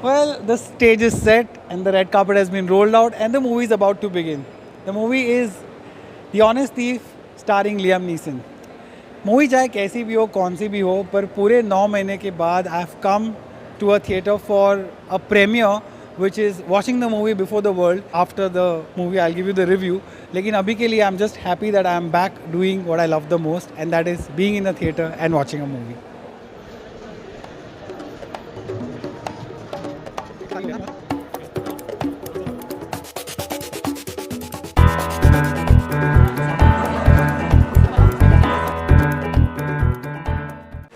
Well, the stage is set and the red carpet has been rolled out and the movie is about to begin. The movie is The Honest Thief starring Liam Neeson. Movie चाहे कैसी भी हो कौन सी भी हो पर पूरे 9 महीने के बाद I have come to a theatre for a premiere which is watching the movie before the world after the movie I give you the review. लेकिन अभी के लिए I am just happy that I am back doing what I love the most and that is being in a theatre and watching a movie.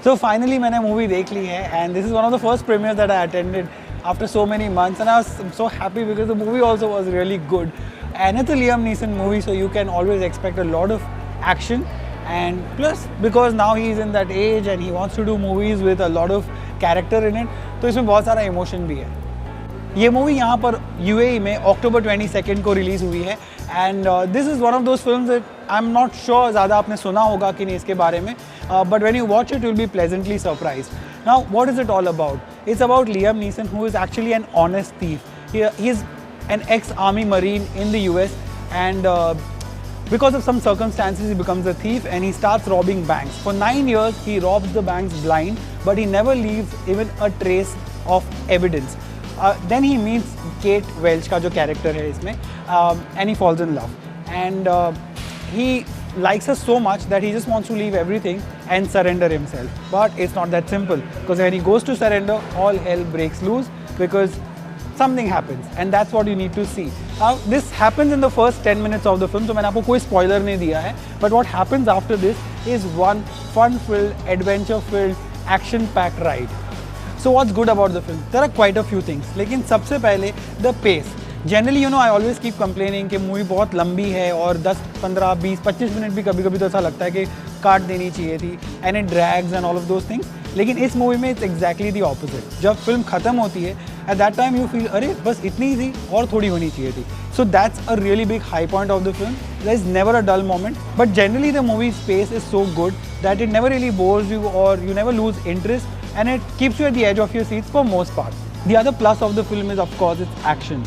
So finally मैंने movie देख ली है and this is one of the first premieres that I attended after so many months and I was so happy because the movie also was really good and it's a Liam Neeson movie so you can always expect a lot of action and plus because now he is in that age and he wants to do movies with a lot of character in it तो इसमें बहुत सारा emotion भी है. ये movie यहाँ पर UAE में October 22 को रिलीज़ हुई है and this is one of those films that I am not sure ज़्यादा आपने सुना होगा कि नहीं इसके बारे में but when you watch it will be pleasantly surprised. Now what is it all about? It's about Liam Neeson who is actually an honest thief. He is an ex army marine in the US and because of some circumstances he becomes a thief and he starts robbing banks. For 9 years he robs the banks blind but he never leaves even a trace of evidence. Then he meets Kate Welch का जो character है इसमें and he falls in love and he likes her so much that he just wants to leave everything and surrender himself. But it's not that simple because when he goes to surrender all hell breaks loose because something happens and that's what you need to see. Now this happens in the first 10 minutes of the film so मैंने आपको कोई spoiler नहीं दिया है but what happens after this is one fun filled adventure filled action packed ride. So what's good about the film? There are quite a few things. लेकिन सबसे पहले the pace. Generally you know I always keep complaining कि movie बहुत लंबी है और 10, 15, 20, 25 minute भी कभी कभी तो ऐसा लगता है कि काट देनी चाहिए थी and it drags and all of those things. लेकिन इस मूवी में it's exactly the opposite. जब फिल्म ख़त्म होती है at that time you feel अरे बस इतनी ही थी और थोड़ी होनी चाहिए थी. So that's a really big high point of the film. There is never a dull moment but generally the movie's pace is so good that it never really bores you or you never lose interest and it keeps you at the edge of your seats for most part. The other plus of the film is of course its action.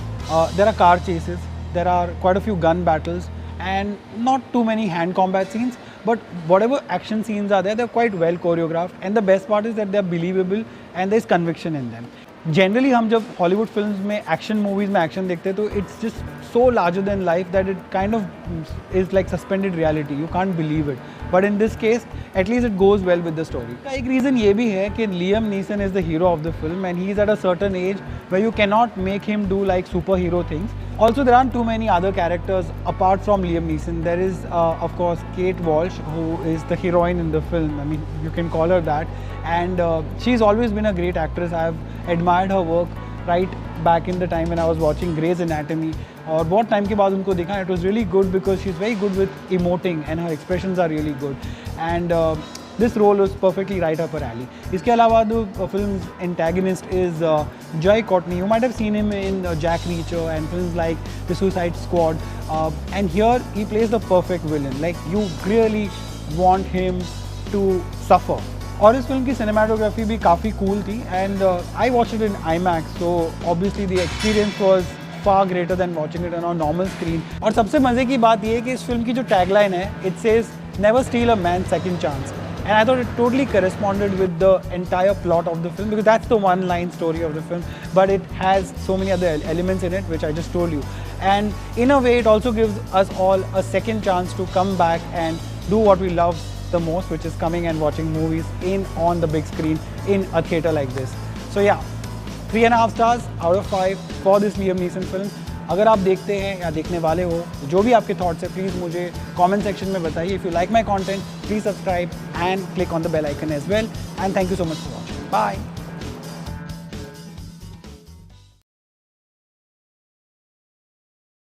There are car chases, there are quite a few gun battles and not too many hand combat scenes but whatever action scenes are there they're quite well choreographed and the best part is that they're believable and there's conviction in them. Generally हम जब Hollywood films में action movies में action देखते हैं तो it's just so larger than life that it kind of is like suspended reality. You can't believe it. But in this case, at least it goes well with the story. एक reason ये भी है कि Liam Neeson is the hero of the film and he is at a certain age where you cannot make him do like superhero things. Also, there aren't too many other characters apart from Liam Neeson. There is, of course, Kate Walsh, who is the heroine in the film. I mean, you can call her that. And she's always been a great actress. I've admired her work right back in the time when I was watching Grey's Anatomy. और बहुत time के बाद उनको देखा. It was really good because she's very good with emoting and her expressions are really good. And this role was perfectly right up her alley. इसके अलावा the film's antagonist is Jai Courtney. You might have seen him in Jack Reacher and films like The Suicide Squad. And here he plays the perfect villain. Like you really want him to suffer. और इस film की cinematography भी काफ़ी cool थी and I watched it in IMAX so obviously the experience was far greater than watching it on a normal screen. और सबसे मज़े की बात ये है कि इस फिल्म की जो tagline है it says never steal a man's second chance. And I thought it totally corresponded with the entire plot of the film because that's the one line story of the film but it has so many other elements in it which I just told you and in a way it also gives us all a second chance to come back and do what we love the most which is coming and watching movies on the big screen in a theater like this. So yeah, 3.5 stars out of 5 for this Liam Neeson film. अगर आप देखते हैं या देखने वाले हो जो भी आपके थॉट्स है प्लीज़ मुझे कमेंट सेक्शन में बताइए. If you like my content please subscribe and click on the bell icon as well and thank you so much for watching. Bye.